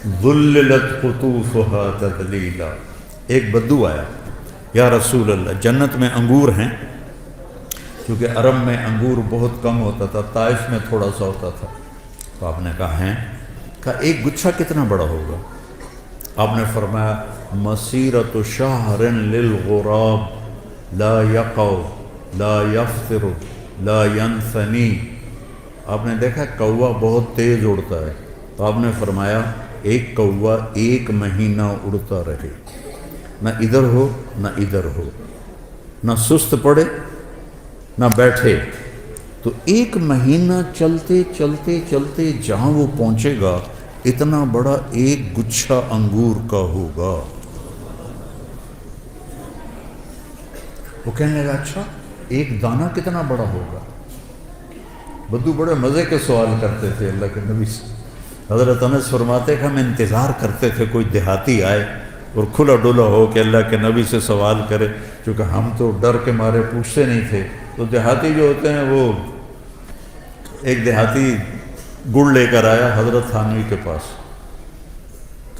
ذللت قطوفها تذلیلا۔ ایک بدو آیا، یا رسول اللہ جنت میں انگور ہیں، کیونکہ عرب میں انگور بہت کم ہوتا تھا، طائف میں تھوڑا سا ہوتا تھا، تو آپ نے کہا ہیں، کہا ایک گچھا کتنا بڑا ہوگا؟ آپ نے فرمایا مسیرۃ شہر للغراب لا یقع لا یفطر لا ینثنی۔ آپ نے دیکھا کوا بہت تیز اڑتا ہے، تو آپ نے فرمایا ایک کوا ایک مہینہ اڑتا رہے، نہ ادھر ہو نہ ادھر ہو، نہ سست پڑے نہ بیٹھے، تو ایک مہینہ چلتے چلتے چلتے جہاں وہ پہنچے گا اتنا بڑا ایک گچھا انگور کا ہوگا۔ وہ کہنے لگا اچھا ایک دانہ کتنا بڑا ہوگا؟ بدو بڑے مزے کے سوال کرتے تھے اللہ کے نبی سے۔ حضرت انس فرماتے کہ ہم انتظار کرتے تھے کوئی دیہاتی آئے اور کھلا ڈولا ہو کہ اللہ کے نبی سے سوال کرے، چونکہ ہم تو ڈر کے مارے پوچھتے نہیں تھے۔ تو دیہاتی جو ہوتے ہیں، وہ ایک دیہاتی گڑ لے کر آیا حضرت تھانوی کے پاس،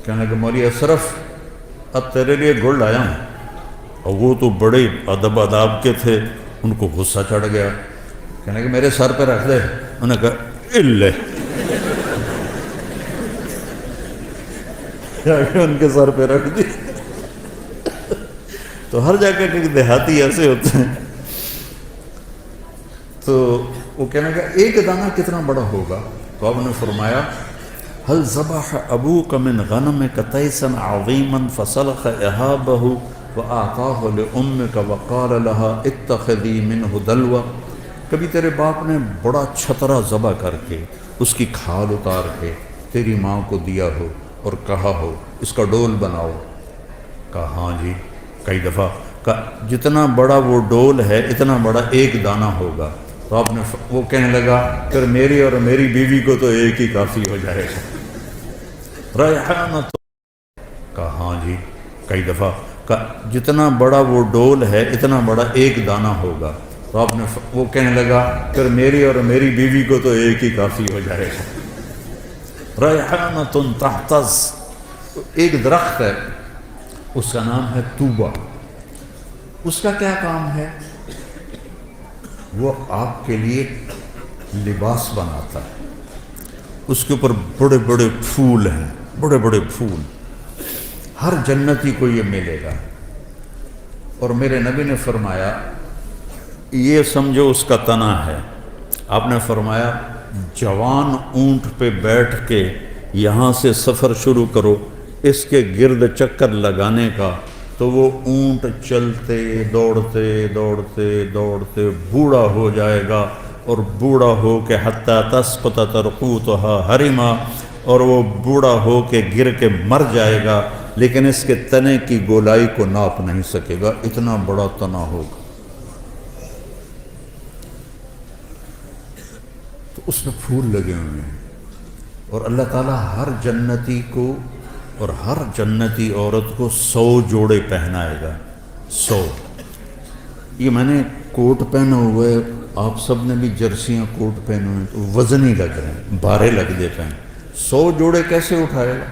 کہنے کہ مولوی اشرف اب تیرے لیے گڑ لایا ہوں، اور وہ تو بڑے ادب آداب کے تھے، ان کو غصہ چڑھ گیا، کہنے کہ میرے سر پہ رکھ دے۔ انہوں نے کہا الے، ان کے سر پہ رکھ دی۔ تو ہر جگہ کے دیہاتی ایسے ہوتے ہیں۔ تو وہ کہنے کا ایک دانہ کتنا بڑا ہوگا؟ تو آپ نے فرمایا هل ذبح ابوک من غنمک تیسا عظیما فسلخ اہابہ واعطاہ لامک وقال لها اتخذی منہ دلوا۔ کبھی تیرے باپ نے بڑا چھترا ذبح کر کے اس کی کھال اتار کے تیری ماں کو دیا ہو اور کہا ہو اس کا ڈول بناؤ؟ کہا ہاں جی کئی دفعہ۔ کہا جتنا بڑا وہ ڈول ہے اتنا بڑا ایک دانہ ہوگا۔ تو آپ نے وہ کہنے لگا پھر میری اور میری بیوی کو تو ایک ہی کافی ہو جائے گا۔ ریحانۃ، کہا ہاں جی کئی دفعہ۔ کہا جتنا بڑا وہ ڈول ہے اتنا بڑا ایک دانہ ہوگا۔ تو آپ نے وہ کہنے لگا پھر میری اور میری بیوی کو تو ایک ہی کافی ہو جائے گا۔ ریحانۃ تحتز، ایک درخت ہے اس کا نام ہے توبہ، اس کا کیا کام ہے؟ وہ آپ کے لیے لباس بناتا ہے، اس کے اوپر بڑے بڑے پھول ہیں، بڑے بڑے پھول، ہر جنتی کو یہ ملے گا۔ اور میرے نبی نے فرمایا یہ سمجھو اس کا تنا ہے۔ آپ نے فرمایا جوان اونٹ پہ بیٹھ کے یہاں سے سفر شروع کرو اس کے گرد چکر لگانے کا، تو وہ اونٹ چلتے دوڑتے دوڑتے دوڑتے بوڑھا ہو جائے گا، اور بوڑھا ہو کے حتیٰ تسقط ترقوتها حرما، اور وہ بوڑھا ہو کے گر کے مر جائے گا، لیکن اس کے تنے کی گولائی کو ناپ نہیں سکے گا، اتنا بڑا تنا ہوگا۔ تو اس میں پھول لگے ہوئے ہیں، اور اللہ تعالیٰ ہر جنتی کو اور ہر جنتی عورت کو 100 جوڑے پہنائے گا، 100۔ یہ میں نے کوٹ پہنا ہوا ہے، آپ سب نے بھی جرسیاں کوٹ پہنے ہوئے ہیں، تو وزن ہی لگ رہے ہیں، بھارے لگ دیتے ہیں۔ 100 جوڑے کیسے اٹھائے گا؟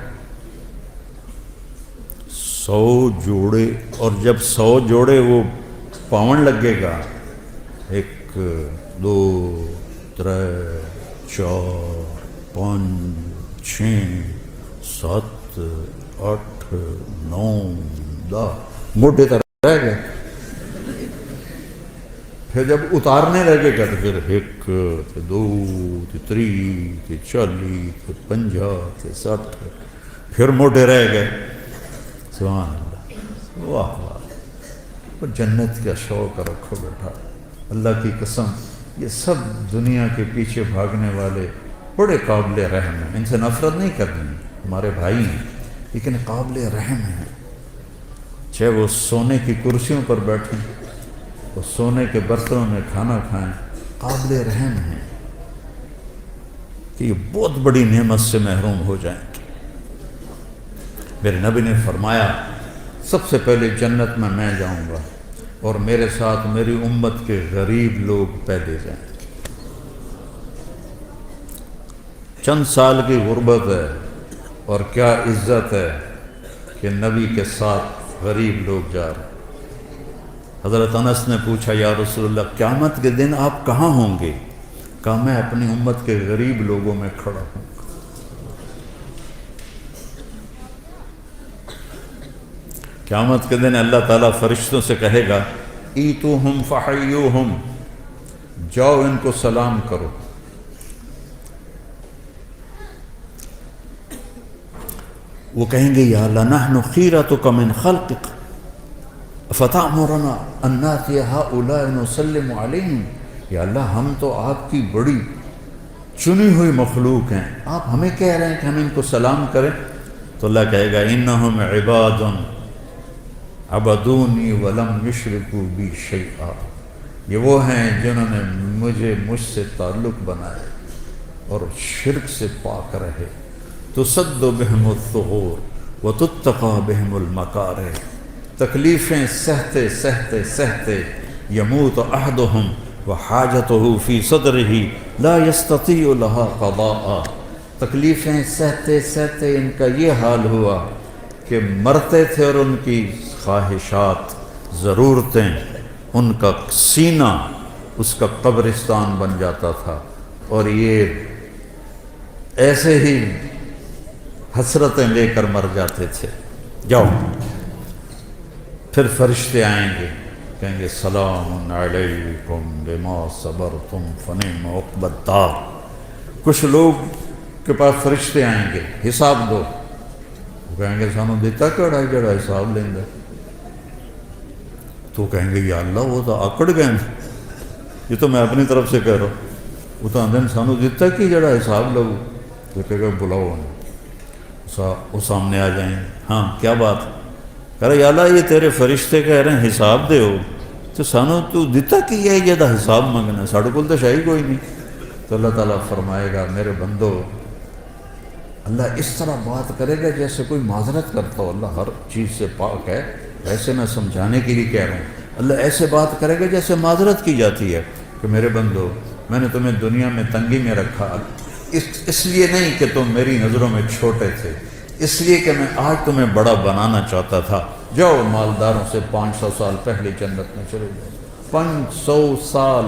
100 جوڑے، اور جب 100 جوڑے وہ پاون لگے گا، 1 2 3 4 5 6 7 8 9 10 موٹے طرح رہ گئے۔ پھر جب اتارنے لگے گا تو پھر 1 2 3 40 50 60 پھر موٹے رہ گئے۔ سبحان اللہ، واہ واہ، جنت کا شوق رکھو بیٹا، اللہ کی قسم یہ سب دنیا کے پیچھے بھاگنے والے بڑے قابل رحم ہیں، ان سے نفرت نہیں کرنی، ہمارے بھائی ہیں لیکن قابل رحم ہیں، چاہے وہ سونے کی کرسیوں پر بیٹھیں، وہ سونے کے برتنوں میں کھانا کھائیں، قابل رحم ہیں کہ یہ بہت بڑی نعمت سے محروم ہو جائیں گے۔ میرے نبی نے فرمایا سب سے پہلے جنت میں جاؤں گا، اور میرے ساتھ میری امت کے غریب لوگ پہلے جائیں گے۔ چند سال کی غربت ہے، اور کیا عزت ہے کہ نبی کے ساتھ غریب لوگ جا رہے ہیں۔ حضرت انس نے پوچھا یا رسول اللہ قیامت کے دن آپ کہاں ہوں گے؟ کہا میں اپنی امت کے غریب لوگوں میں کھڑا ہوں۔ قیامت کے دن اللہ تعالیٰ فرشتوں سے کہے گا ایتوہم فحیوہم، جاؤ ان کو سلام کرو۔ وہ کہیں گے یا اللہ نحن خیرتک من خلقک فتأمرنا ان نأتی ہؤلاء نسلم علیہم، یا اللہ ہم تو آپ کی بڑی چنی ہوئی مخلوق ہیں، آپ ہمیں کہہ رہے ہیں کہ ہم ان کو سلام کریں؟ تو اللہ کہے گا انہم عباد عبدونی ولم یشرکوا بی شیئا، یہ وہ ہیں جنہوں نے مجھ سے تعلق بنائے اور شرک سے پاک رہے۔ تسد بہم الثغور وتتقى بہم المکارہ، تکلیفیں سہتے سہتے سہتے یموت احدہم وحاجتہ فی صدرہ لا یستطیع لها قضاء، تکلیفیں سہتے سہتے ان کا یہ حال ہوا کہ مرتے تھے اور ان کی خواہشات ضرورتیں، ان کا سینہ اس کا قبرستان بن جاتا تھا، اور یہ ایسے ہی حسرتیں لے کر مر جاتے تھے۔ جاؤ، پھر فرشتے آئیں گے، کہیں گے سلام علیکم بما صبرتم فنعم عقبی الدار۔ کچھ لوگ کے پاس فرشتے آئیں گے حساب دو، وہ کہیں گے سانو دیتا کیڑا ہے جڑا حساب لیں گے؟ تو کہیں گے یا اللہ وہ تو آکڑ گئے ہیں، یہ تو میں اپنی طرف سے کہہ رہا ہوں، وہ تو اندر سانو دیتا کی جڑا حساب لو؟ تو کہے گا بلاؤ انہیں، وہ سامنے آ جائیں، ہاں کیا بات؟ کہہ رہا یا اللہ یہ تیرے فرشتے کہہ رہے ہیں حساب دے ہو، تو سانو تو دیتا کی ہے یہ دا حساب منگنا، ساڑھے کول تو شاہی کوئی نہیں۔ تو اللہ تعالیٰ فرمائے گا میرے بندو، اللہ اس طرح بات کرے گا جیسے کوئی معذرت کرتا ہو، اللہ ہر چیز سے پاک ہے، ویسے میں سمجھانے کے لیے کہہ رہا ہوں۔ اللہ ایسے بات کرے گا جیسے معذرت کی جاتی ہے کہ میرے بندو میں نے تمہیں دنیا میں تنگی میں رکھا، اس لیے نہیں کہ تم میری نظروں میں چھوٹے تھے، اس لیے کہ میں آج تمہیں بڑا بنانا چاہتا تھا۔ جاؤ مالداروں سے 500 سال پہلے جنت میں چلے جاؤ، 500 سال